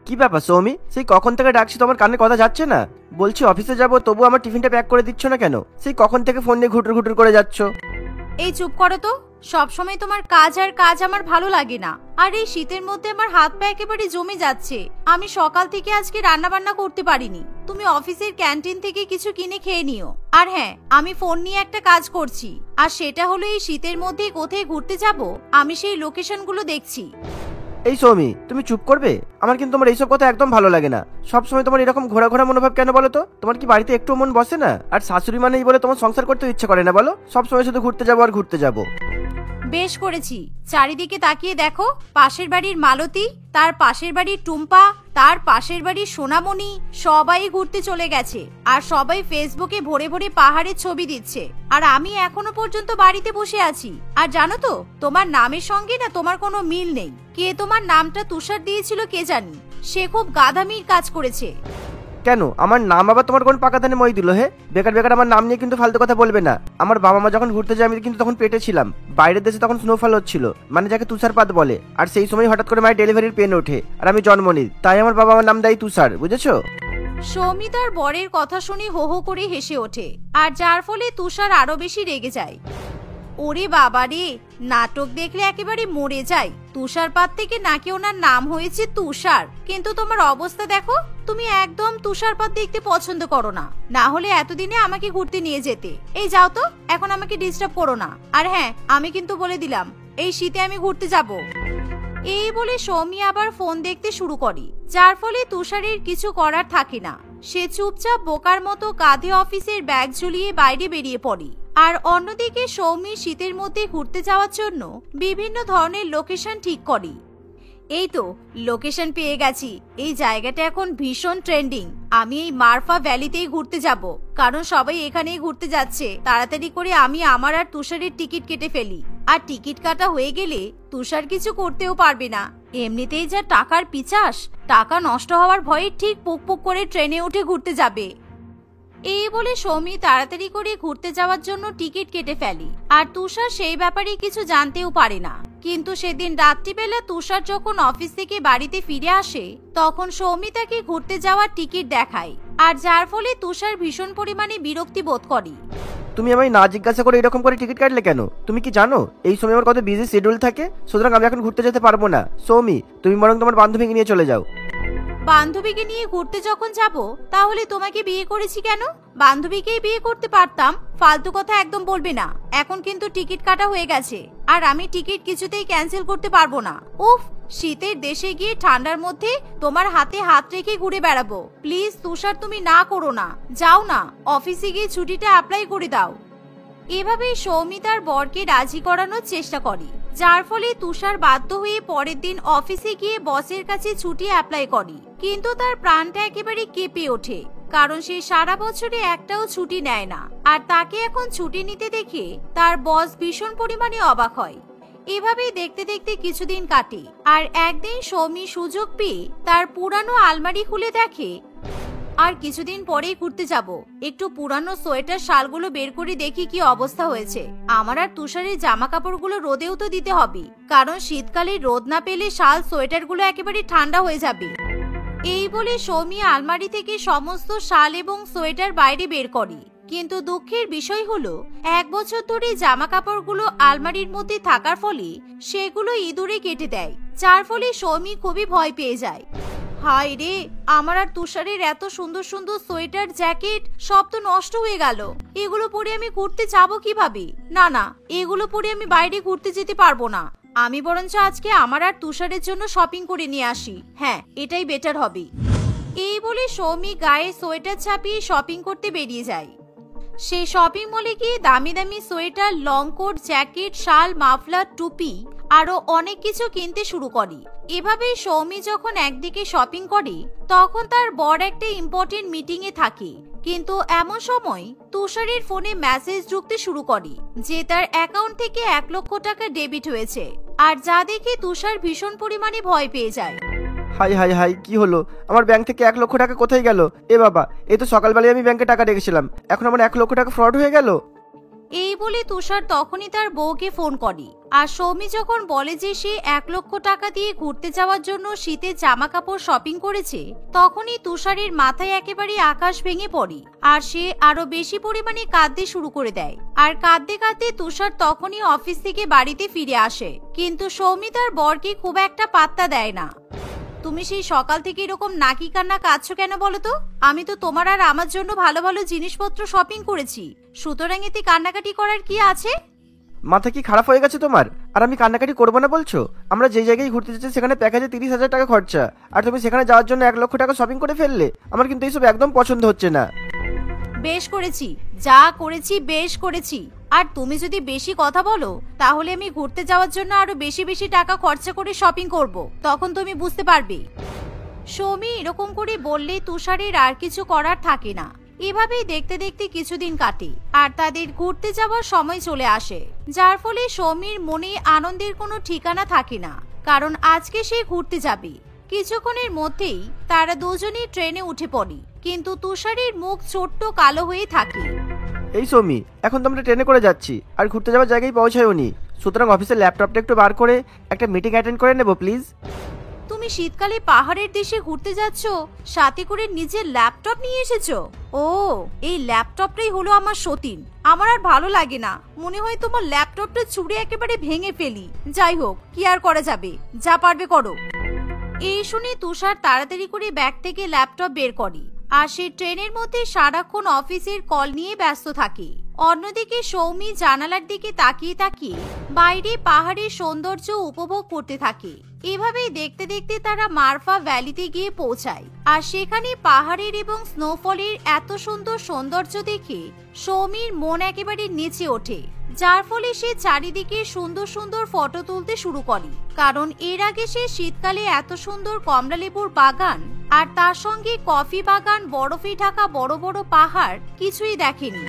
কি ব্যাপার সৌমি, সেই কখন থেকে ডাকছি তোমার কানে কথা যাচ্ছে না? বলছি অফিসে যাবো, তবু আমার টিফিনটা প্যাক করে দিচ্ছ না কেন? সেই কখন থেকে ফোন নিয়ে ঘুটুর ঘুটুর করে যাচ্ছ। এই চুপ করো তো। সবসময় তোমার কাজ আর কাজ আমার ভালো লাগে না। আর এই শীতের মধ্যে আমার হাত পা একেবারে জমে যাচ্ছে। আমি সকাল থেকে আজকে রান্না বান্না করতে পারিনি। তুমি অফিসের ক্যান্টিন থেকে কিছু কিনে খেয়ে নিও। আর হ্যাঁ, আমি ফোন নিয়ে একটা কাজ করছি, আর সেটা হলো এই শীতের মধ্যে কোথায় ঘুরতে যাব আমি সেই লোকেশনগুলো দেখছি। এই সৌমি, তুমি চুপ করবে? আমার কিন্তু তোমার এইসব কথা একদম ভালো লাগে না। সবসময় তোমার এরকম ঘোরা ঘোরা মনোভাব কেন বলো তো? তোমার কি বাড়িতে একটু মন বসে না? আর শাশুড়ি মানেই বলে তোমার সংসার করতে ইচ্ছে করে না বলো? সবসময় শুধু ঘুরতে যাবো আর ঘুরতে যাবো। বেশ করেছি। চারিদিকে তাকিয়ে দেখো, পাশের বাড়ির মালতী, তার পাশের বাড়ির টুম্পা, তার পাশের বাড়ির সোনামণি সবাই ঘুরতে চলে গেছে। আর সবাই ফেসবুকে ভরে ভরে পাহাড়ের ছবি দিচ্ছে, আর আমি এখনো পর্যন্ত বাড়িতে বসে আছি। আর জানো তো, তোমার নামের সঙ্গে না তোমার কোনো মিল নেই। কে তোমার নামটা তুষার দিয়েছিল কে জানি, সে খুব গাধামির কাজ করেছে। কেন আমার নাম আবার তোমার কোন পাকা ধানে মই দিল? হে, বেকার বেকার আমার নাম নিয়ে কিন্তু ফালতু কথা বলবে না। আমার বাবা মা যখন ঘুরতে যায় আমি কিন্তু তখন পেটে ছিলাম। বাইরের দেশে তখন স্নোফল হচ্ছিল, মানে যাকে তুষারপাত বলে। আর সেই সময় হঠাৎ করে মায়ের ডেলিভারির পেন ওঠে, আর আমি জন্ম নিই, তাই আমার বাবা আমার নাম দেয় তুষার, বুঝেছো? সৌমিতার বরের কথা শুনে হো হো করে হেসে ওঠে, আর যার ফলে তুষার আরো বেশি রেগে যায়। ওরে বাবা রে, নাটক দেখলে একেবারে মরে যায়। তুষারপাত থেকে নাকি ওনার নাম হয়েছে তুষার, কিন্তু তোমার অবস্থা দেখো, তুমি একদম তুষারপাত দেখতে পছন্দ করো না। না হলে এতদিনে আমাকে ঘুরতে নিয়ে যেতে। এই যাও তো, এখন আমাকে ডিস্টার্ব করো না। আর হ্যাঁ, আমি কিন্তু বলে দিলাম এই শীতে আমি ঘুরতে যাব। এই বলে সৌমি আবার ফোন দেখতে শুরু করে, যার ফলে তুষারের কিছু করার থাকে না। সে চুপচাপ বোকার মতো কাঁধে অফিসের ব্যাগ ঝুলিয়ে বাইরে বেরিয়ে পড়ে। আর অন্যদিকে সৌমি শীতের মধ্যে ঘুরতে যাওয়ার জন্য বিভিন্ন ধরনের লোকেশন ঠিক করে। এই তো লোকেশন পেয়ে গেছি। এই জায়গাটা এখন ভীষণ ট্রেন্ডিং। আমি এই মারফা ভ্যালিতেই ঘুরতে যাব, কারণ সবাই এখানেই ঘুরতে যাচ্ছে। তাড়াতাড়ি করে আমি আমার আর তুষারের টিকিট কেটে ফেলি। আর টিকিট কাটা হয়ে গেলে তুষার কিছু করতেও পারবে না। এমনিতেই যা টাকার পিচাস, টাকা নষ্ট হওয়ার ভয়ে ঠিক পুক পুক করে ট্রেনে উঠে ঘুরতে যাবে। এই বলে সৌমি তাড়াতাড়ি করে ঘুরতে যাওয়ার জন্য টিকিট কেটে ফেলে। আর তুষার সেই ব্যাপারে কিছু জানতেও পারে না। কিন্তু সেদিন রাত্রিবেলা তুষার যখন অফিস থেকে বাড়িতে ফিরে আসে, তখন সৌমি তাকে ঘুরতে যাওয়ার টিকিট দেখায়। আর যার ফলে তুষার ভীষণ পরিমাণে বিরক্তি বোধ করে। তুমি আমায় না জিজ্ঞাসা করে এরকম করে টিকিট কাটলে কেন? তুমি কি জানো এই সময় আমার কত বিজি শিডিউল থাকে? সুতরাং আমি এখন ঘুরতে যেতে পারবো না। সৌমি, তুমি বরং তোমার বান্ধবীকে নিয়ে চলে যাও। বান্ধবীকে নিয়ে ঘুরতে যখন যাব, তাহলে তোমাকে বিয়ে করেছি কেন? বান্ধবীকেই বিয়ে করতে পারতাম। ফালতু কথা একদম বলবে না। এখন কিন্তু টিকিট কাটা হয়ে গেছে, আর আমি টিকিট কিছুতেই ক্যান্সেল করতে পারবো না। উফ, শীতের দেশে গিয়ে ঠান্ডার মধ্যে তোমার হাতে হাত রেখে ঘুরে বেড়াবো। প্লিজ তুষার, তুমি না করো না। যাও না, অফিসে গিয়ে ছুটিটা অ্যাপ্লাই করে দাও। এভাবেই সৌমি তার বরকে রাজি করানোর চেষ্টা করে, যার ফলে তুষার বাধ্য হয়ে পরের দিন অফিসে গিয়ে বসের কাছে ছুটি অ্যাপ্লাই করে। কিন্তু তার প্রাণটা একেবারে কেঁপে ওঠে, কারণ সে সারা বছরে একটাও ছুটি নেয় না। আর তাকে এখন ছুটি নিতে দেখে তার বস ভীষণ পরিমাণে অবাক হয়। এভাবেই দেখতে দেখতে কিছুদিন কাটে। আর একদিন সৌমি সুযোগ পেয়ে তার পুরানো আলমারি খুলে দেখে। আর কিছুদিন পরেই ঘুরতে যাব, একটু পুরানো সোয়েটার শালগুলো বের করে দেখি কি অবস্থা হয়েছে। আমার আর তুষারের জামা কাপড়গুলো রোদেও তো দিতে হবে, কারণ শীতকালে রোদ না পেলে শাল সোয়েটারগুলো একেবারে ঠান্ডা হয়ে যাবে। এই বলে সৌমি আলমারি থেকে সমস্ত শাল এবং সোয়েটার বাইরে বের করে। কিন্তু দুঃখের বিষয় হলো, 1 বছর ধরে জামা কাপড়গুলো আলমারির মধ্যে থাকার ফলে সেগুলো ইঁদুরে কেটে দেয়, যার ফলে সৌমি খুবই ভয় পেয়ে যায়। হায় রে, আমার আর তুষারের এত সুন্দর সুন্দর সোয়েটার জ্যাকেট সব তো নষ্ট হয়ে গেল। এগুলো পরে আমি ঘুরতে যাব কিভাবে? না না, এগুলো পরে আমি বাইরে ঘুরতে যেতে পারবো না। আমি বরঞ্চ আজকে আমার আর তুষারের জন্য শপিং করে নিয়ে আসি। হ্যাঁ, এটাই বেটার হবে। এই বলে সৌমি গায়ে সোয়েটার ছাপিয়ে শপিং করতে বেরিয়ে যায়। সে শপিং মলে গিয়ে দামি দামি সোয়েটার, লং কোট, জ্যাকেট, শাল, মাফলার, টুপি আরো অনেক কিছু কিনতে শুরু করে। এভাবেই সৌমি যখন একদিকে শপিং করে, তখন তার বর একটা ইম্পর্টেন্ট মিটিং এ থাকে। কিন্তু এমন সময় তুষারের ফোনে মেসেজ ঢুকতে শুরু করে যে তার অ্যাকাউন্ট থেকে 1 লক্ষ টাকা ডেবিট হয়েছে। আর যা দেখে তুষার ভীষণ পরিমাণে ভয় পেয়ে যায়। হাই হাই হাই, কি হলো? আমার ব্যাংক থেকে 1 লক্ষ টাকা কোথায় গেল? এ বাবা, এই তো সকালবেলায় আমি ব্যাংকে টাকা রেখেছিলাম, এখন আমার 1 লক্ষ টাকা ফ্রড হয়ে গেল। এই বলে তুষার তখনই তার বউকে ফোন করে। আর সৌমি যখন বলে যে সে 1 লক্ষ টাকা দিয়ে ঘুরতে যাওয়ার জন্য শীতের জামা কাপড় শপিং করেছে, তখনই তুষারের মাথায় একেবারে আকাশ ভেঙে পড়ে আর সে আরো বেশি পরিমাণে কাঁদতে শুরু করে দেয়। আর কাঁদতে কাঁদতে তুষার তখনই অফিস থেকে বাড়িতে ফিরে আসে, কিন্তু সৌমি তার বরকে খুব একটা পাত্তা দেয় না। তুমি সেই সকাল থেকে এরকম নাকি কান্না কাঁদছো কেন বলো তো? আমি তো তোমার আর আমার জন্য ভালো ভালো জিনিসপত্র শপিং করেছি, সুতরাং এতে কান্নাকাটি করার কি আছে? মাথা কি খারাপ হয়ে গেছে তোমার? আর আমি কান্নাকাটি করবো না বলছো? আমরা যে জায়গায় ঘুরতে যাচ্ছি সেখানে প্যাকেজে 30,000 টাকা খরচা, আর তুমি সেখানে যাওয়ার জন্য 1 লক্ষ টাকা শপিং করে ফেললে। আমার কিন্তু এইসব একদম পছন্দ হচ্ছে না। বেশ করেছি, যা করেছি বেশ করেছি। আর তুমি যদি বেশি কথা বলো তাহলে আমি ঘুরতে যাওয়ার জন্য আরো বেশি বেশি টাকা খরচা করে শপিং করব, তখন তুমি বুঝতে পারবে। সৌমি এরকম করে বললে তুষারের আর কিছু করার থাকে না। এভাবেই দেখতে দেখতে কিছুদিন কাটে আর তাদের ঘুরতে যাওয়ার সময় চলে আসে, যার ফলে সৌমির মনে আনন্দের কোনো ঠিকানা থাকে না, কারণ আজকে সে ঘুরতে যাবে। কিছুক্ষণের মধ্যেই তারা দুজনেই ট্রেনে উঠে পড়ে, কিন্তু তুষারের মুখ ছোট্ট কালো হয়ে থাকে। এই সৌমি, এখন তো আমরা ট্রেনে করে যাচ্ছি আর ঘুরতে যাওয়ার জায়গায় পৌঁছায়ওনি, সুতরাং অফিসের ল্যাপটপটা একটু বার করে একটা মিটিং অ্যাটেন্ড করে নেবো প্লিজ। তুমি শীতকালে পাহাড়ের দেশে ঘুরতে যাচ্ছ, সাথে করে নিজের ল্যাপটপ নিয়ে এসেছো? ও, এই ল্যাপটপটাই হলো আমার সতীন। আমার আর ভালো লাগে না, মনে হয় তোমার ল্যাপটপটা ছুঁড়ে একেবারে ভেঙে ফেলি। যাই হোক, কি আর করা যাবে, যা পারবে করো। এই শুনে তুষার তাড়াতাড়ি করে ব্যাগ থেকে ল্যাপটপ বের করে আর সে ট্রেনের মধ্যে সারাক্ষণ অফিসের কল নিয়ে ব্যস্ত থাকে। অন্যদিকে সৌমি জানালার দিকে তাকিয়ে তাকিয়ে বাইরে পাহাড়ের সৌন্দর্য উপভোগ করতে থাকে। এভাবেই দেখতে দেখতে তারা মারফা ভ্যালিতে গিয়ে পৌঁছায় আর সেখানে পাহাড়ের এবং স্নোফলের এত সুন্দর সৌন্দর্য দেখে সৌমির মন একেবারে নেচে ওঠে, যার ফলে সে চারিদিকে সুন্দর সুন্দর ফটো তুলতে শুরু করে। কারণ এর আগে সে শীতকালে এত সুন্দর কমলালেবুর বাগান আর তার সঙ্গে কফি বাগান, বরফে ঢাকা বড় বড় পাহাড় কিছুই দেখেনি।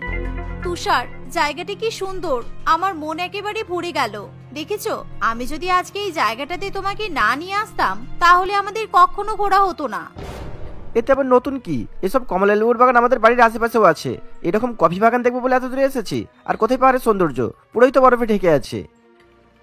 তুষার, জায়গাটা কি সুন্দর, আমার মন একেবারে ভরে গেল। দেখেছো, আমি যদি আজকে এই জায়গাটাতে তোমাকে না নিয়ে আসতাম তাহলে আমাদের কখনো ঘোরা হতো না। এতে আবার নতুন কি? এসব কমলা লেবুর বাগান আমাদের বাড়ির আশেপাশেও আছে। এরকম কফি বাগান দেখবো বলে এত দূরে এসেছি। আর কোথায় পাহাড়ের সৌন্দর্য, পুরোই তো বরফে ঢেকে আছে।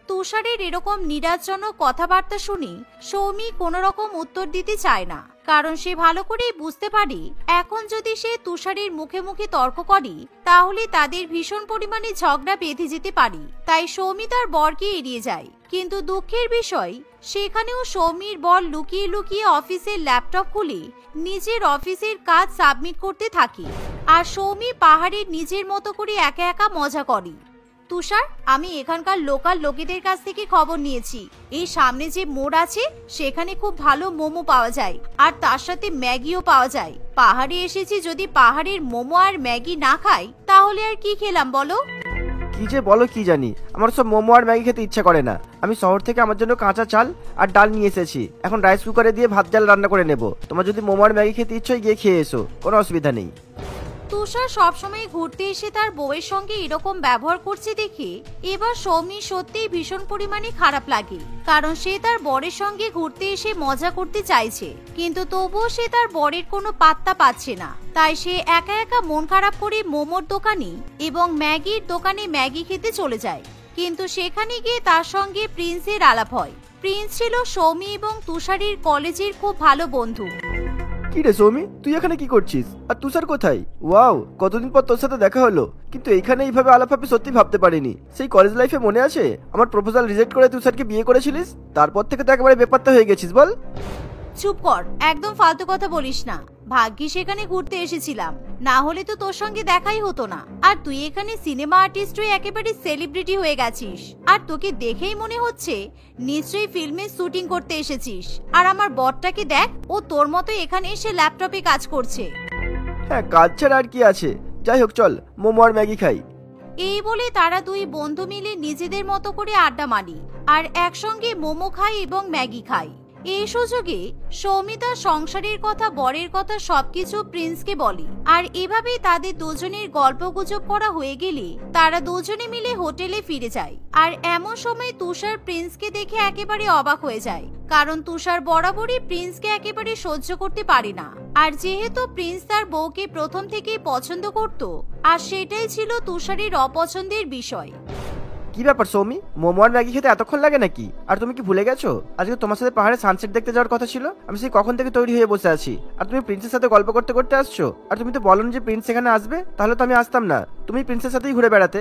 তুষারের এরকম নিরাশজনক কথাবার্তা শুনি সৌমি কোনো রকম উত্তর দিতে চায় না, কারণ সে ভালো করেই বুঝতে পারে এখন যদি সে তুষারের মুখে মুখে তর্ক করে তাহলে তাদের ভীষণ পরিমাণে ঝগড়া বেঁধে যেতে পারে। তাই সৌমি তার বরকে এড়িয়ে যায়। কিন্তু দুঃখের বিষয়, সেখানেও সৌমির বর লুকিয়ে লুকিয়ে অফিসের ল্যাপটপ খুলে নিজের অফিসের কাজ সাবমিট করতে থাকে আর সৌমি পাহাড়ের নিজের মতো করে একা একা মজা করে। তুষার, আমি এখানকার লোকাল লোকেদের কাছ থেকে খবর নিয়েছি, এই সামনে যে মোড় আছে সেখানে খুব ভালো মোমো পাওয়া যায় আর তার সাথে ম্যাগিও পাওয়া যায়। পাহাড়ে এসেছি, যদি পাহাড়ের মোমো আর ম্যাগি না খাই তাহলে আর কি খেলাম বলো? কি যে বলো কি জানি, আমার সব মোমো আর ম্যাগি খেতে ইচ্ছা করে না। আমি শহর থেকে আমার জন্য কাঁচা চাল আর ডাল নিয়ে এসেছি, এখন রাইস কুকারে দিয়ে ভাত ডাল রান্না করে নেব। তোমার যদি মোমো আর ম্যাগি খেতে ইচ্ছে গিয়ে খেয়ে এসো, কোনো অসুবিধা নেই। তুষার সবসময় ঘুরতে এসে তার বউয়ের সঙ্গে এরকম ব্যবহার করছে দেখে এবার সৌমি সত্যিই ভীষণ পরিমাণে খারাপ লাগে, কারণ সে তার বরের সঙ্গে ঘুরতে এসে মজা করতে চাইছে, কিন্তু তবুও সে তার বরের কোনো পাত্তা পাচ্ছে না। তাই সে একা একা মন খারাপ করে মোমোর দোকানে এবং ম্যাগির দোকানে ম্যাগি খেতে চলে যায়। কিন্তু সেখানে গিয়ে তার সঙ্গে প্রিন্সের আলাপ হয়। প্রিন্স ছিল সৌমি এবং তুষারের কলেজের খুব ভালো বন্ধু। কি রে সৌমি, তুই এখানে কি করছিস? আর তুষার কোথায়? ওয়াও, কতদিন পর তোর সাথে দেখা হলো, কিন্তু এইখানে এইভাবে আলাপ হবে সত্যি ভাবতে পারিনি। সেই কলেজ লাইফে মনে আছে আমার প্রপোজাল রিজেক্ট করে তুষারকে বিয়ে করেছিলিস? তারপর থেকে তো একেবারে বেপাত্তা হয়ে গেছিস বল। চুপ কর, একদম ফালতু কথা বলিস না। ভাগ্যি সেখানে ঘুরতে এসেছিলাম, না হলে তো তোর সঙ্গে দেখাই হতো না। আর তুই এখানে সিনেমা আর্টিস্ট হয়ে একেবারে সেলিব্রিটি হয়ে গেছিস, আর তোকে দেখেই মনে হচ্ছে নিশ্চয়ই ফিল্মে শুটিং করতে এসেছিস। আর আমার বরটাকে দেখ, ও তোর মতো এখানে এসে ল্যাপটপে কাজ করছে। হ্যাঁ, কাজ ছাড়া আর কি আছে। যাই হোক, চল মোমো আর ম্যাগি খাই। এই বলে তারা দুই বন্ধু মিলে নিজেদের মতো করে আড্ডা মারি আর একসঙ্গে মোমো খায় এবং ম্যাগি খায়। এই সুযোগে সৌমিতা সংসারের কথা, বরের কথা সবকিছু প্রিন্সকে বলে। আর এভাবে তাদের দুজনের গল্পগুজব করা হয়ে গেলে তারা দুজনে মিলে হোটেলে ফিরে যায়। আর এমন সময় তুষার প্রিন্সকে দেখে একেবারে অবাক হয়ে যায়, কারণ তুষার বরাবরই প্রিন্সকে একেবারে সহ্য করতে পারে না। আর যেহেতু প্রিন্স তার বউকে প্রথম থেকেই পছন্দ করত, আর সেটাই ছিল তুষারের অপছন্দের বিষয়। কি ব্যাপার সৌমি, মোমো আর ম্যাগি খেতে এতক্ষণ লাগে নাকি? আর তুমি কি ভুলে গেছো আজকে তোমার সাথে পাহাড়ে সানসেট দেখতে যাওয়ার কথা ছিল? আমি সেই কখন থেকে তৈরি হয়ে বসে আছি, আর তুমি প্রিন্সের সাথে গল্প করতে করতে আসছো। আর তুমি তো বলো যে প্রিন্স এখানে আসবে, তাহলে তো আমি আসতাম না, তুমি প্রিন্সের সাথেই ঘুরে বেড়াতে।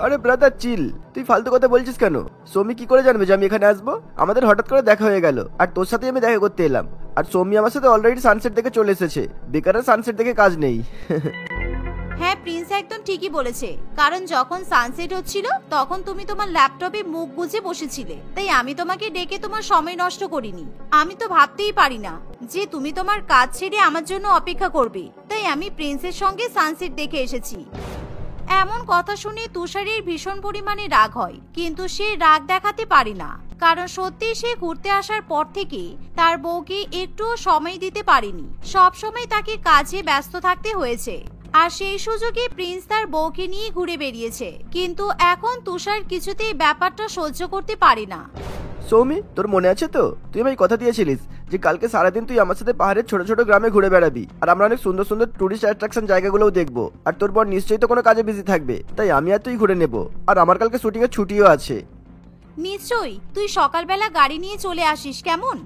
আরে ব্রাদার চিল, তুই ফালতু কথা বলছিস কেন? সৌমি কি করে জানবে যে আমি এখানে আসবো? আমাদের হঠাৎ করে দেখা হয়ে গেল, আর তোর সাথে আমি দেখা করতে এলাম। আর সৌমি আমার সাথে অলরেডি সানসেট দেখে চলে এসেছে, বেকার সানসেট দেখে কাজ নেই। হ্যাঁ, প্রিন্স একদম ঠিকই বলেছে, কারণ যখন সানসেট হচ্ছিল তখন তুমি তোমার ল্যাপটপে মুখ গুজে বসেছিলে, তাই আমি তোমাকে ডেকে তোমার সময় নষ্ট করিনি। আমি তো ভাবতেই পারি না যে তুমি তোমার কাজ ছেড়ে আমার জন্য অপেক্ষা করবে, তাই আমি প্রিন্সের সঙ্গে সানসেট দেখে এসেছি। এমন কথা শুনে তুষারের ভীষণ পরিমাণে রাগ হয়, কিন্তু সে রাগ দেখাতে পারে না, কারণ সত্যি সে ঘুরতে আসার পর থেকে তার বউকে একটুও সময় দিতে পারেনি, সব সময় তাকে কাজে ব্যস্ত থাকতে হয়েছে। আর সেই সুযোগে প্রিন্স তার বউকে নিয়ে ঘুরে বেরিয়েছে, কিন্তু এখন তুষার কিছুতেই ব্যাপারটা সহ্য করতে পারে না। সৌমি, তোর মনে আছে তো, তুই আমায় কথা দিয়েছিলিস যে কালকে সারাদিন তুই আমার সাথে পাহাড়ের ছোট ছোট গ্রামে ঘুরে বেড়াবি, আর আমরা অনেক সুন্দর সুন্দর টুরিস্ট অ্যাট্রাকশন জায়গাগুলোও দেখবো। আর তোর বর নিশ্চয়ই তো কোনো কাজে বিজি থাকবে, তাই আমি আর তুই ঘুরে নেবো। আর আমার কালকে শুটিং এর ছুটিও আছে। নিশ্চয়ই, তুই সকালবেলা গাড়ি নিয়ে চলে আসিস কেমন?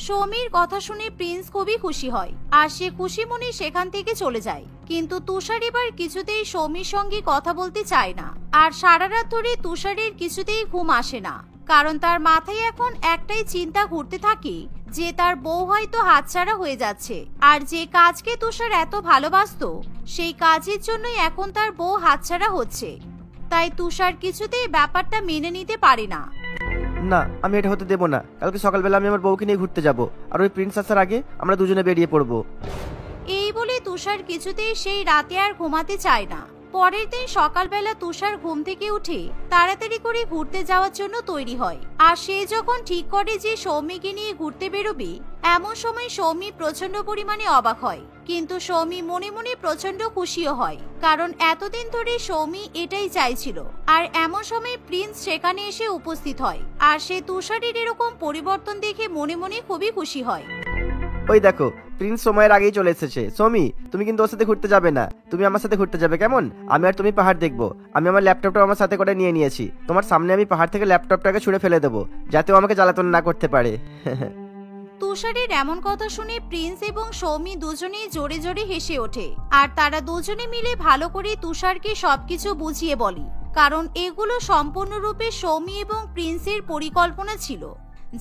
সৌমির কথা শুনে প্রিন্স খুবই খুশি হয়, আর সে খুশি মনে সেখান থেকে চলে যায়। কিন্তু তুষার এবার কিছুতেই সৌমির সঙ্গে কথা বলতে চায় না, আর সারা রাত ধরে তুষারের কিছুতেই ঘুম আসে না, কারণ তার মাথায় এখন একটাই চিন্তা ঘুরতে থাকে যে তার বউ হয়তো হাতছাড়া হয়ে যাচ্ছে, আর যে কাজকে তুষার এত ভালোবাসতো সেই কাজের জন্যই এখন তার বউ হাতছাড়া হচ্ছে। তাই তুষার কিছুতেই ব্যাপারটা মেনে নিতে পারে না। না, আমি এটা হতে দেবো না। কালকে সকালবেলা আমি আমার বউকে নিয়ে ঘুরতে যাব, আর ওই প্রিন্স আসার আগে আমরা দুজনে বেরিয়ে পড়বো। এই বলে তুষার কিছুতেই সেই রাতে আর ঘুমাতে চায় না। পরের দিন সকালবেলা তুষার ঘুম থেকে উঠে তাড়াতাড়ি করে ঘুরতে যাওয়ার জন্য তৈরি হয়, আর সে যখন ঠিক করে যে সৌমিকে নিয়ে ঘুরতে বেরোবে, এমন সময় সৌমি প্রচন্ড পরিমাণে অবাক হয়, কিন্তু সৌমি মনে মনে প্রচন্ড খুশিও হয়, কারণ এতদিন ধরে সৌমি এটাই চাইছিল। আর এমন সময় প্রিন্স সেখানে এসে উপস্থিত হয়, আর সে তুষারের এরকম পরিবর্তন দেখে মনে মনে খুবই খুশি হয়। ওই দেখো, প্রিন্স সময়ের আগেই চলে এসেছে। সৌমি, তুমি কিন্তু ওর সাথে ঘুরতে যাবে না, তুমি আমার সাথে ঘুরতে যাবে কেমন? আমি আর তুমি পাহাড় দেখবো। আমি আমার ল্যাপটপটা আমার সাথে করে নিয়ে নিয়েছি, তোমার সামনে আমি পাহাড় থেকে ল্যাপটপটাকে ছুঁড়ে ফেলে দেবো, যাতে ও আমাকে জ্বালাতন না করতে পারে। তুষারের এমন কথা শুনে প্রিন্স এবং সৌমি দুজনেই জোরে জোরে হেসে ওঠে, আর তারা দুজনে মিলে ভালো করে তুষারকে সবকিছু বুঝিয়ে বলে, কারণ এগুলো সম্পূর্ণরূপে সৌমি এবং প্রিন্সের পরিকল্পনা ছিল,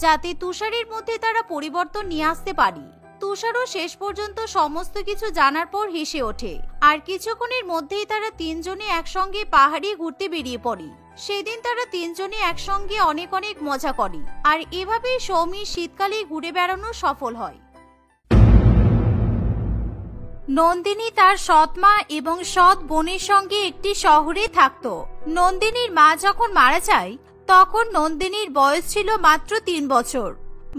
যাতে তুষারের মধ্যে তারা পরিবর্তন নিয়ে আসতে পারে। তুষারও শেষ পর্যন্ত সমস্ত কিছু জানার পর হেসে ওঠে, আর কিছুক্ষণের মধ্যেই তারা তিনজনে একসঙ্গে পাহাড়ে ঘুরতে বেরিয়ে পড়ে। সেদিন তারা তিনজনে একসঙ্গে অনেক অনেক মজা করে, আর এভাবেই সৌমির শীতকালে ঘুরে বেড়ানো সফল হয়। নন্দিনী তার সৎ মা এবং সৎ বোনের সঙ্গে একটি শহরে থাকত। নন্দিনীর মা যখন মারা যায় তখন নন্দিনীর বয়স ছিল মাত্র 3 বছর।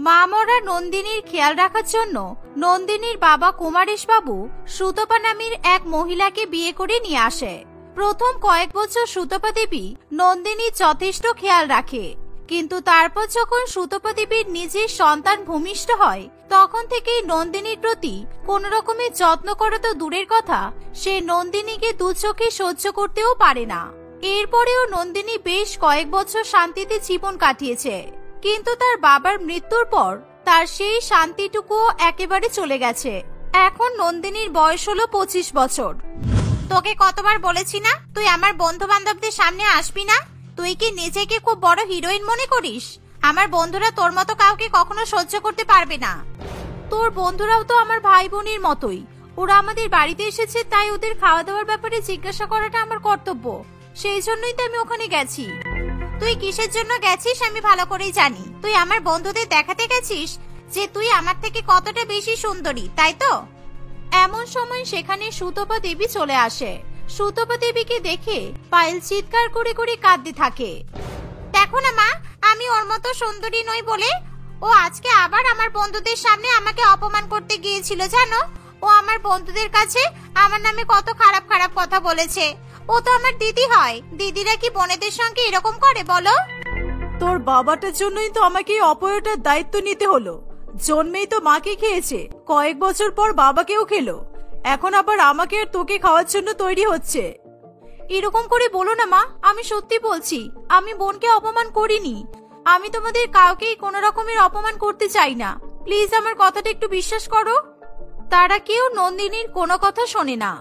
মা মরা নন্দিনীর খেয়াল রাখার জন্য নন্দিনীর বাবা কুমারেশ বাবু সুতপা নামের এক মহিলাকে বিয়ে করে নিয়ে আসে। প্রথম কয়েক বছর সুতপা দেবী নন্দিনীর যথেষ্ট খেয়াল রাখে, কিন্তু তারপর যখন সুতপা দেবীর নিজের সন্তান ভূমিষ্ঠ হয় তখন থেকেই নন্দিনীর প্রতি কোন রকমের যত্ন করা তো দূরের কথা, সে নন্দিনীকে দু চোখে সহ্য করতেও পারে না। এরপরেও নন্দিনী বেশ কয়েক বছর শান্তিতে জীবন কাটিয়েছে, কিন্তু তার বাবার মৃত্যুর পর তার সেই শান্তিটুকুও একেবারে চলে গেছে। এখন নন্দিনীর বয়স হলো 25 বছর। তোকে কতবার বলেছি না তুই আমার বন্ধু বান্ধবদের সামনে আসবি না? তুই কি নিজেকে খুব বড় হিরোইন মনে করিস? আমার বন্ধুরা তোর মতো কাউকে কখনো সহ্য করতে পারবে না। তোর বন্ধুরাও তো আমার ভাই বোনের মতোই, ওরা আমাদের বাড়িতে এসেছে, তাই ওদের খাওয়া দাওয়ার ব্যাপারে জিজ্ঞাসা করাটা আমার কর্তব্য, সেই জন্যই তো আমি ওখানে গেছি। তুই কিসের জন্য গেছিস আমি ভালো করেই জানি। তুই আমার বন্ধুদের দেখাতে গেছিস যে তুই আমার থেকে কতটা বেশি সুন্দরী, তাই তো? এমন সময় সেখানে সুতপা দেবী চলে আসে। সুতপা দেবীকে দেখে পায়েল চিৎকার করে করে কাঁদতে থাকে। দেখো না মা, আমি ওর মতো সুন্দরী নই বলে ও আজকে আবার আমার বন্ধুদের সামনে আমাকে অপমান করতে গিয়েছিল, জানো? ও আমার বন্ধুদের কাছে আমার নামে কত খারাপ খারাপ কথা বলেছে। ও তো আমার দিদি হয়, দিদিরা কি বোনেদের সঙ্গে এরকম করে বলো? তোর বাবাটার জন্যই তো আমাকে এই অপয়টার দায়িত্ব নিতে হলো। জন্মেই তো মাকে খেয়েছে, কয়েক বছর পর বাবাকেও খেলো, এখন আবার আমাকে আর তোকে খাওয়ার জন্য তৈরি হচ্ছে। এরকম করে বলো না মা, আমি সত্যি বলছি, আমি বোনকে অপমান করিনি। আমি তোমাদের কাউকেই কোনো রকমের অপমান করতে চাই না, প্লিজ আমার কথাটা একটু বিশ্বাস করো। তারা কেউ নন্দিনীর কোনো কথা শোনে না।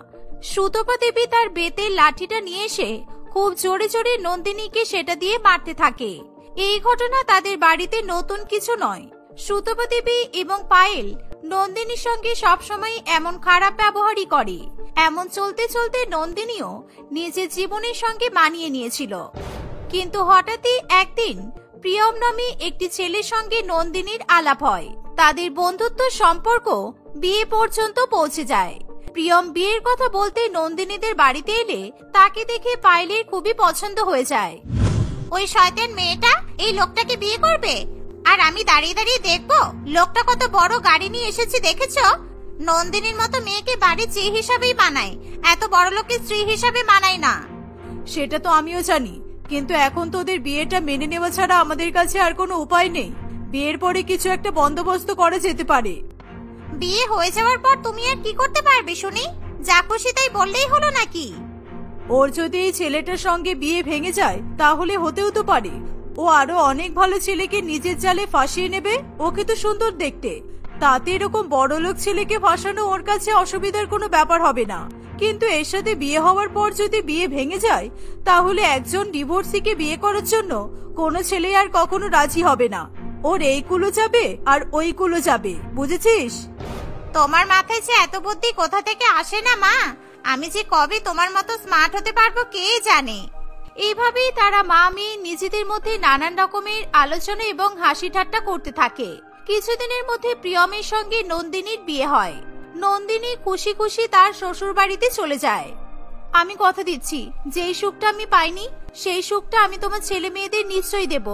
সুতপা দেবী তার বেতের লাঠিটা নিয়ে এসে খুব জোরে জোরে নন্দিনীকে সেটা দিয়ে মারতে থাকে। এই ঘটনা তাদের বাড়িতে নতুন কিছু নয়। সুতপা দেবী এবং পায়েল নন্দিনীর সঙ্গে সবসময় এমন খারাপ ব্যবহারই করে। এমন চলতে চলতে নন্দিনীও নিজের জীবনের সঙ্গে মানিয়ে নিয়েছিল। কিন্তু হঠাৎই একদিন প্রিয়ম নামে একটি ছেলের সঙ্গে নন্দিনীর আলাপ হয়। তাদের বন্ধুত্ব সম্পর্ক বিয়ে পর্যন্ত পৌঁছে যায়। প্রিয়ম বিয়ের কথা বলতে নন্দিনীদের বাড়িতে এলে তাকে দেখে পায়েলের খুবই পছন্দ হয়ে যায়। ওই শয়তান মেয়েটা এই লোকটাকে বিয়ে করবে, আর আমি দাঁড়িয়ে দাঁড়িয়ে দেখবো লোকটা কত বড় গাড়ি নিয়ে এসেছে দেখেছো? নন্দিনীর মতো মেয়েকে বাড়ির স্ত্রী হিসাবেই মানায়, এত বড় লোকের স্ত্রী হিসাবে মানায় না। সেটা তো আমিও জানি, কিন্তু এখন তোদের বিয়েটা মেনে নেওয়া ছাড়া আমাদের কাছে আর কোনো উপায় নেই। বিয়ের পরে কিছু একটা বন্দোবস্ত করা যেতে পারে। বিয়ে হয়ে যাওয়ার পর তুমি আর কি করতে পারবে শুনি? যা খুশি তাই বললেই হলো নাকি? ওর যদি এই ছেলেটার সঙ্গে বিয়ে ভেঙে যায় তাহলে হতেও তো পারে ও আরো অনেক ভালো ছেলেকে নিজের জালে ফাঁসিয়ে নেবে। ওকে তো সুন্দর দেখতে, তাতে এরকম বড়লোক ছেলেকে ফাঁসানো ওর কাছে অসুবিধার কোনো ব্যাপার হবে না। কিন্তু এর সাথে বিয়ে হওয়ার পর যদি বিয়ে ভেঙে যায় তাহলে একজন ডিভোর্সিকে বিয়ে করার জন্য কোনো ছেলে আর কখনো রাজি হবে না। ওর এই কুলো যাবে আর ওই কুলো যাবে, বুঝেছিস? তোমার মাথায় যে এত বুদ্ধি কোথা থেকে আসে না মা, আমি যে কবে তোমার মতো স্মার্ট হতে পারবো কে জানে। এইভাবেই তারা মা মেয়ে নিজেদের মধ্যে নানান রকমের আলোচনা এবং হাসি ঠাট্টা করতে থাকে। কিছুদিনের মধ্যে প্রিয়মের সঙ্গে নন্দিনীর বিয়ে হয়। নন্দিনী খুশি খুশি তার শ্বশুর বাড়িতে চলে যায়। আমি কথা দিচ্ছি, যেই সুখটা আমি পাইনি সেই সুখটা আমি তোমার ছেলে মেয়েদের নিশ্চয়ই দেব।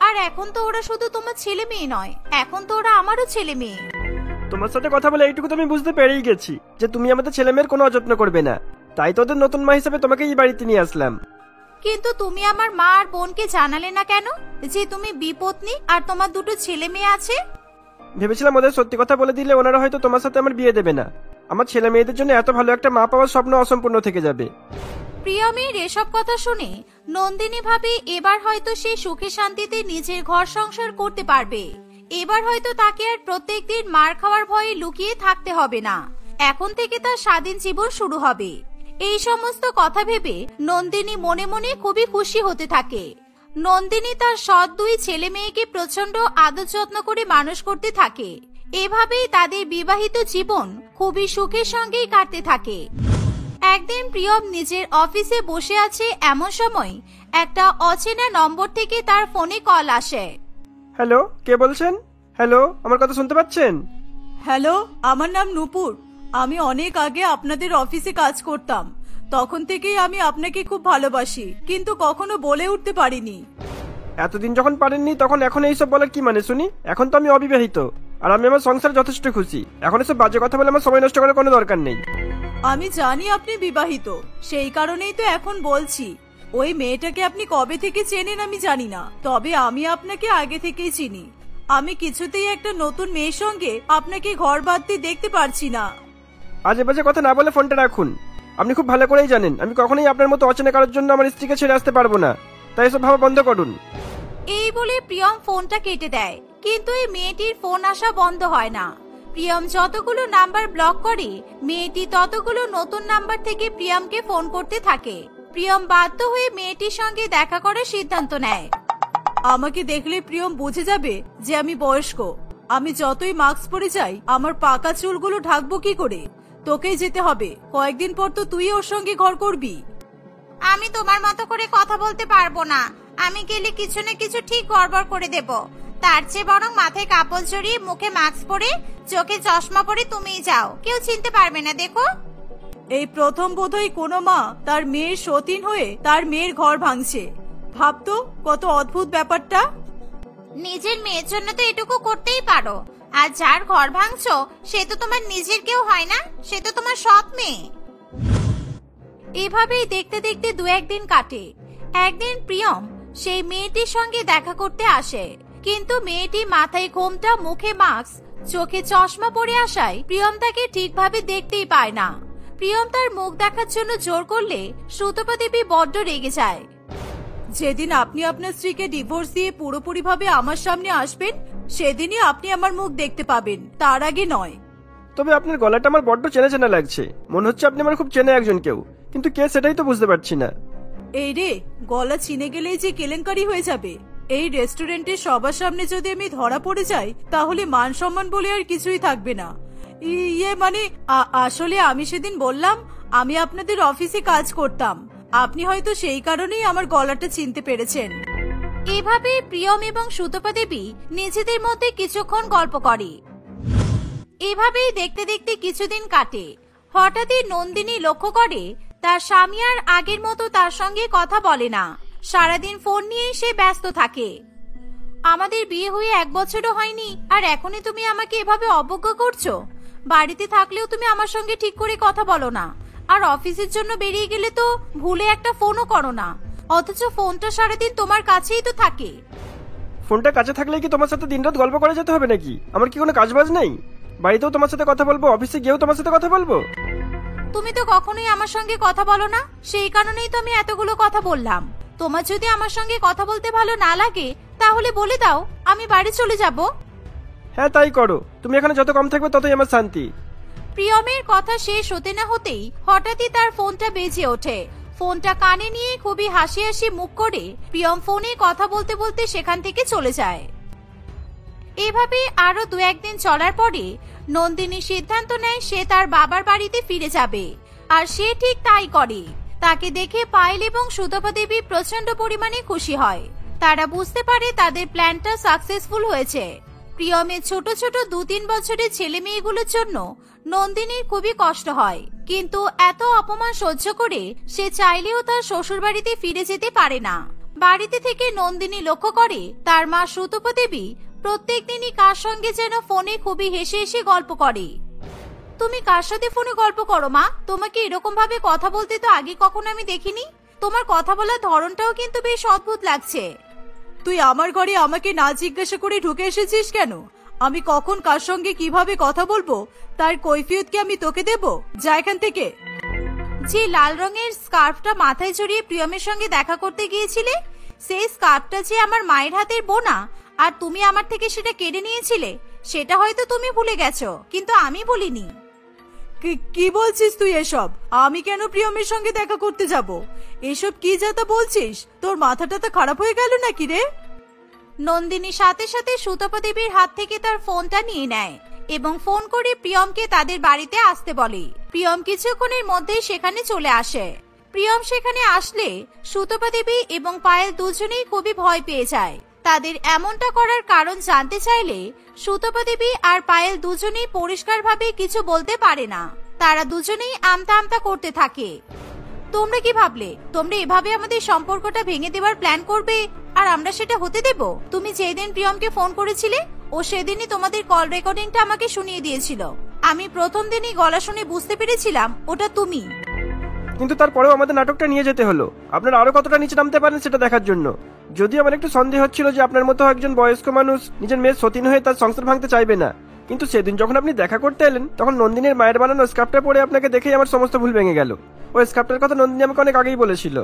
আর এখন তো ওরা শুধু তোমার ছেলে মেয়ে নয়, এখন তো ওরা আমারও ছেলে মেয়ে। তোমার সাথে কথা বলে এইটুকু তো আমি বুঝতে পেরেই গেছি যে তুমি আমাদের ছেলে মেয়ের কোনো অযত্ন করবে না, তাই তো ওদের নতুন মা হিসেবে তোমাকে এই বাড়িতে নিয়ে আসলাম। কিন্তু তুমি আমার মা আর বোনকে জানালে না কেন যে তুমি বিপত্নী আর তোমার দুটো ছেলে মেয়ে আছে? ভেবেছিলাম ওদের সত্যি কথা বলে দিলে ওনারা হয়তো তোমার সাথে আমার বিয়ে দেবে না। আমার ছেলে মেয়েদের জন্য এত ভালো একটা মা পাওয়ার স্বপ্ন অসম্পূর্ণ থেকে যাবে। প্রিয়মের এসব কথা শুনে নন্দিনী ভাবে এবার হয়তো সে সুখে শান্তিতে নিজের ঘর সংসার করতে পারবে। এবার হয়তো তাকে আর প্রত্যেকদিন মার খাওয়ার ভয়ে লুকিয়ে থাকতে হবে না। এখন থেকে তার স্বাধীন জীবন শুরু হবে। এই সমস্ত কথা ভেবে নন্দিনী মনে মনে খুবই খুশি হতে থাকে। নন্দিনী তার সৎ দুই ছেলে মেয়েকে প্রচন্ড আদর যত্ন করে মানুষ করতে থাকে। এভাবেই তাদের বিবাহিত জীবন খুবই সুখের সঙ্গেই কাটতে থাকে। একদিন প্রিয়ম নিজের অফিসে বসে আছে, এমন সময় একটা অচেনা নম্বর থেকে তার ফোনে কল আসে। হ্যালো, কে বলছেন? হ্যালো, আমার কথা শুনতে পাচ্ছেন? হ্যালো, আমার নাম নূপুর। আমি অনেক আগে আপনাদের অফিসে কাজ করতাম। তখন থেকেই আমি আপনাকে খুব ভালোবাসি, কিন্তু কখনো বলে উঠতে পারিনি। এতদিন যখন পারেননি তখন এখন এইসব বলার কি মানে শুনি? এখন তো আমি অবিবাহিত আর আমি আমার সংসারে যথেষ্ট খুশি। এখন এসব বাজে কথা বলে আমার সময় নষ্ট করার কোনো দরকার নেই। আমি জানি আপনি বিবাহিত, সেই কারণেই তো এখন বলছি। ওই মেয়েটাকে আপনি কবে থেকে চেনেন আমি জানি না, তবে আমি আপনাকে আগে থেকেই চিনি। আমি কিছুতেই একটা নতুন মেয়ের সঙ্গে আপনাকে ঘর বাঁধতে দেখতে পারছি না। আজে বাজে কথা না বলে ফোনটা রাখুন। আপনি খুব ভালো করেই জানেন আমি কখনোই আপনার মতো অচেনা কারোর জন্য আমার স্ত্রীকে ছেড়ে আসতে পারবো না, তাই এসব ভাবা বন্ধ করুন। এই বলে প্রিয়ম ফোনটা কেটে দেয়, কিন্তু এই মেয়েটির ফোন আসা বন্ধ হয় না। প্রিয়ম যতগুলো নাম্বার ব্লক করে মেয়েটি ততগুলো নতুন নাম্বার থেকে প্রিয়মকে ফোন করতে থাকে। প্রিয়ম বাধ্য হয়ে মেয়েটির সঙ্গে দেখা করার সিদ্ধান্ত নেয়। আমাকে দেখলে প্রিয়ম বুঝে যাবে যে আমি বয়স্ক। আমি যতই মাস্ক পরে যাই আমার পাকা চুলগুলো ঢাকবো কি করে? তোকেই যেতে হবে, কয়েকদিন পর তো তুই ওর সঙ্গে ঘর করবি। আমি তোমার মতো করে কথা বলতে পারবো না। আমি গেলে কিছু না কিছু ঠিক গড়বড় করে দেব। তার চেয়ে বরং মাথায় কাপড় জড়িয়ে মুখে মাস্ক পরে চোখে চশমা পরে তুমিই যাও, কেউ চিনতে পারবে না। দেখো, এই প্রথম বোধহয় কোনো মা তার মেয়ের সতীন হয়ে তার মেয়ের ঘর ভাঙছে। ভাবতো কত অদ্ভুত ব্যাপারটা। নিজের মেয়ের জন্য তো এটুকু করতেই পারো, আর যার ঘর ভাঙছো সে তো তোমার নিজের কেউ হয় না, সে তো তোমার সৎ মেয়ে। এভাবেই দেখতে দেখতে দু একদিন কাটে। একদিন প্রিয়ম সেই মেয়েটির সঙ্গে দেখা করতে আসে। কিন্তু মেয়েটি মাথায় ঘোমটা, মুখে মাস্ক, চোখে চশমা পরে আসায় প্রিয়ম তাকে ঠিকভাবে দেখতেই পায় না। প্রিয়ম তার মুখ দেখার জন্য জোর করলে সুতপা দেবী বড্ড রেগে যায়। যেদিন আপনি আপনার স্ত্রীকে ডিভোর্স দিয়ে পুরোপুরিভাবে আমার সামনে আসবেন সেদিনই আপনি আমার মুখ দেখতে পাবেন, তার আগে নয়। তবে আপনার গলাটা আমার বড্ড চেনা চেনা লাগছে, মনে হচ্ছে আপনি আমার খুব চেনা একজন কেউ, কিন্তু কে সেটাই তো বুঝতে পারছি না। এই রে, গলা চিনে গেলেই যে কেলেঙ্কারি হয়ে যাবে। এই রেস্টুরেন্টের সবার সামনে যদি আমি ধরা পড়ে যাই তাহলে মান সম্মান বলে আর কিছুই থাকবে না। মানে আসলে আমি সেদিন বললাম আমি আপনাদের অফিসে কাজ করতাম, আপনি হয়তো সেই কারণেই আমার গলাটা চিনতে পেরেছেন। এভাবে প্রিয়ম এবং সুতপা দেবী নিজেদের মধ্যে কিছুক্ষণ গল্প করে। এভাবেই দেখতে দেখতে কিছুদিন কাটে। হঠাৎই নন্দিনী লক্ষ্য করে তার স্বামী আর আগের মতো তার সঙ্গে কথা বলে না, সারাদিন ফোন নিয়ে সে ব্যস্ত থাকে। আমাদের বিয়ে হয়ে 1 বছরও হয়নি আর এখনই তুমি আমাকে এভাবে অবজ্ঞা করছো। বাড়িতে থাকলেও তুমি আমার সঙ্গে ঠিক করে কথা বলো না, আর অফিসের জন্য বেরিয়ে গেলে তো ভুলে একটা ফোনও করো না, অথচ ফোনটা সারাদিন তোমার কাছেই তো থাকে। ফোনটা কাছে থাকলে কি তোমার সাথে দিনরাত গল্প করে যেতে হবে নাকি? আমার কি কোনো কাজবাজ নেই? বাড়িতেও তোমার সাথে কথা বলবো, অফিসে গিয়েও তোমার সাথে কথা বলবো। তুমি তো কখনোই আমার সঙ্গে কথা বলো না, সেই কারণেই তো আমি এতগুলো কথা বললাম। তোমার যদি আমার সঙ্গে কথা বলতে ভালো না লাগে তাহলে বলে দাও, আমি বাড়ি চলে যাব। হ্যাঁ তাই করো, তুমি এখানে যত কম থাকবে ততই আমার শান্তি। প্রিয়মের কথা শেষ হতে না হতেই হঠাৎই তার ফোনটা বেজে ওঠে। ফোনটা কানে নিয়ে খুবই হাসি হাসি মুখ করে প্রিয়ম ফোনে কথা বলতে বলতে সেখান থেকে চলে যায়। এভাবে আরো 2-1 দিন চলার পরে নন্দিনী সিদ্ধান্ত নেয় সে তার বাবার বাড়িতে ফিরে যাবে, আর সে ঠিক তাই করে। তাকে দেখে পায়েল এবং সুতপা দেবী প্রচন্ড পরিমাণে খুশি হয়। তারা বুঝতে পারে তাদের প্ল্যানটা সাকসেসফুল হয়েছে। প্রিয়মের ছোট ছোট 2-3 বছরের ছেলে মেয়েগুলোর জন্য নন্দিনীর খুবই কষ্ট হয়, কিন্তু এত অপমান সহ্য করে সে চাইলেও তার শ্বশুর বাড়িতে ফিরে যেতে পারে না। বাড়িতে থেকে নন্দিনী লক্ষ্য করে তার মা সুতপা দেবী প্রত্যেক দিনই কার সঙ্গে যেন ফোনে খুবই হেসে হেসে গল্প করে। তুমি কার সাথে ফোনে গল্প করো মা? তোমাকে এরকম ভাবে কথা বলতে তো আগে কখনো আমি দেখিনি। তোমার কথা বলার ধরনটাও কিন্তু বেশ অদ্ভুত লাগছে। তুই আমার ঘরে আমাকে না জিজ্ঞাসা করে ঢুকে এসেছিস কেন? আমি কখন কার সঙ্গে কিভাবে কথা বলবো তার কৈফিয়ত কি আমি তোকে দেব? যা এখান থেকে। যে লাল রঙের স্কার্ফটা মাথায় জড়িয়ে প্রিয়মের সঙ্গে দেখা করতে গিয়েছিলে, সেই স্কার্ফটা যে আমার মায়ের হাতের বোনা, আর তুমি আমার থেকে সেটা কেড়ে নিয়েছিলে, সেটা হয়তো তুমি ভুলে গেছো, কিন্তু আমি ভুলিনি। কি বলছিস তুই এসব? আমি কেন প্রিয়মের সঙ্গে দেখা করতে যাব? এসব কি যাতা বলছিস? তোর মাথাটা তো খারাপ হয়ে গেল নাকি রে? নন্দিনী সাথে সাথে সুতপা দেবীর হাত থেকে তার ফোনটা নিয়ে নেয় এবং ফোন করে প্রিয়মকে তাদের বাড়িতে আসতে বলে। প্রিয়ম কিছুক্ষণের মধ্যেই সেখানে চলে আসে। প্রিয়ম সেখানে আসলে সুতপা দেবী এবং পায়েল দুজনেই খুবই ভয় পেয়ে যায়। তাদের এমনটা করার কারণ জানতে চাইলে সুতপা দেবী আর পায়েল দুজনেই পরিষ্কারভাবে কিছু বলতে পারে না। তারা দুজনেই আমতা আমতা করতে থাকে। তোমরা কি ভাবলে তোমরা এভাবে আমাদের সম্পর্কটা ভেঙে দেওয়ার প্ল্যান করবে আর আমরা সেটা হতে দেব? তুমি যেদিন প্রিয়মকে ফোন করেছিলে ও সেদিনই তোমাদের কল রেকর্ডিংটা আমাকে শুনিয়ে দিয়েছিল। আমি প্রথম দিনই গলা শুনে বুঝতে পেরেছিলাম ওটা তুমি। কিন্তু তারপরেও আমাদের নাটকটা নিয়ে যেতে হলো, আপনারা আরো কতটা নিচে নামতে পারেন সেটা দেখার জন্য। যদিও আমার একটু সন্দেহ হচ্ছিল যে আপনার মতো একজন বয়স্ক মানুষ নিজের মেয়ের সতীন হয়ে তার সংসার ভাঙতে চাইবে না, কিন্তু সেদিন যখন আপনি দেখা করতে এলেন তখন নন্দিনীর মায়ের বানানো স্কার্ফটা পরে আপনাকে দেখেই আমার সমস্ত ভুল ভেঙে গেল। ওই স্কার্ফটার কথা নন্দিনী আমাকে অনেক আগেই বলেছিল।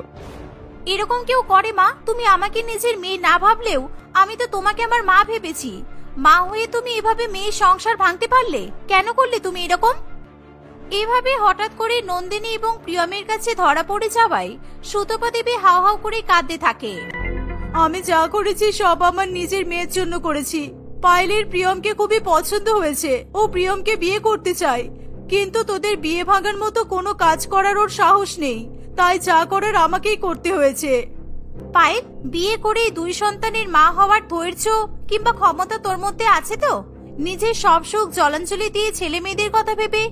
এরকম কেউ করে মা? তুমি আমাকে নিজের মেয়ে না ভাবলেও আমি তো তোমাকে আমার মা ভেবেছি। মা হয়ে তুমি এভাবে মেয়ের সংসার ভাঙতে পারলে? কেন করলে তুমি এরকম? এভাবে হঠাৎ করে নন্দিনী এবং প্রিয়মের কাছে ধরা পড়ে যাওয়ায় সুতপা দেবী হাউ হাউ করে কাঁদতে থাকে। আমি যা করেছি সব আমার নিজের মেয়ের জন্য করেছি। পায়েলের প্রিয়মকে খুবই পছন্দ হয়েছে, ও প্রিয়মকে বিয়ে করতে চায়, কিন্তু তোদের বিয়ে ভাঙার মতো কোনো কাজ করার ওর সাহস নেই, তাই যা করার আমাকেই করতে হয়েছে। পায়েল, বিয়ে করে 2 সন্তানের মা হওয়ার ধৈর্য কিংবা ক্ষমতা তোর মধ্যে আছে তো? নিজের সব সুখ জলাঞ্জলি দিয়ে ছেলে মেয়েদের কথা ভেবে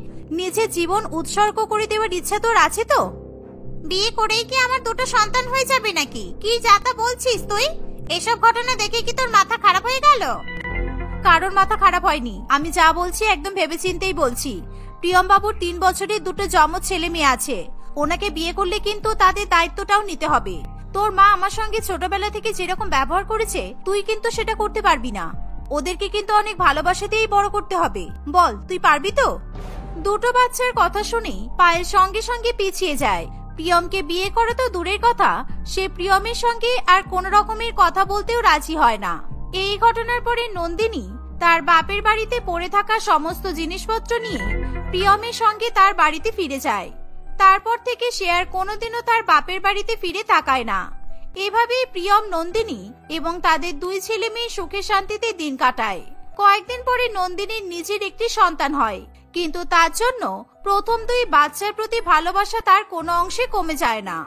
নিজের জীবন উৎসর্গ করে দেওয়ার ইচ্ছা তোর আছে তো? বিয়ে করেই কি আমার 2টো সন্তান হয়ে যাবে নাকি? কি যাতা বলছিস তুই? এসব ঘটনা দেখে কি তোর মাথা খারাপ হয়ে গেল? কারোর মাথা খারাপ হয়নি। আমি যা বলছি একদম ভেবেচিন্তেই বলছি। প্রিয়ম বাবুর 3 বছরের 2টো জমজ ছেলে মেয়ে আছে। ওনাকে বিয়ে করলে কিন্তু তাদের দায়িত্বটাও নিতে হবে। তোর মা আমার সঙ্গে ছোটবেলা থেকে যেরকম ব্যবহার করেছে তুই কিন্তু সেটা করতে পারবি না। ওদেরকে কিন্তু অনেক ভালোবাসা দিয়েই বড় করতে হবে। বল তুই পারবি তো? দুটো বাচ্চার কথা শুনে পায়েল সঙ্গে সঙ্গে পিছিয়ে যায়। প্রিয়মকে বিয়ে করা তো দূরের কথা, সে প্রিয়মের সঙ্গে আর কোন রকমের কথা বলতেও রাজি হয় না। এই ঘটনার পরে নন্দিনী তার বাপের বাড়িতে পড়ে থাকা সমস্ত জিনিসপত্র নিয়ে প্রিয়মের সঙ্গে তার বাড়িতে ফিরে যায়। তারপর থেকে সে আর কোনোদিনও তার বাপের বাড়িতে ফিরে তাকায় না। এভাবেই প্রিয়ম, নন্দিনী এবং তাদের দুই ছেলে মেয়ে সুখে শান্তিতে দিন কাটায়। কয়েকদিন পরে নন্দিনীর নিজের একটি সন্তান হয়, কিন্তু তার জন্য প্রথম দুই বাচ্চার প্রতি ভালোবাসা তার কোনো অংশে কমে যায় না।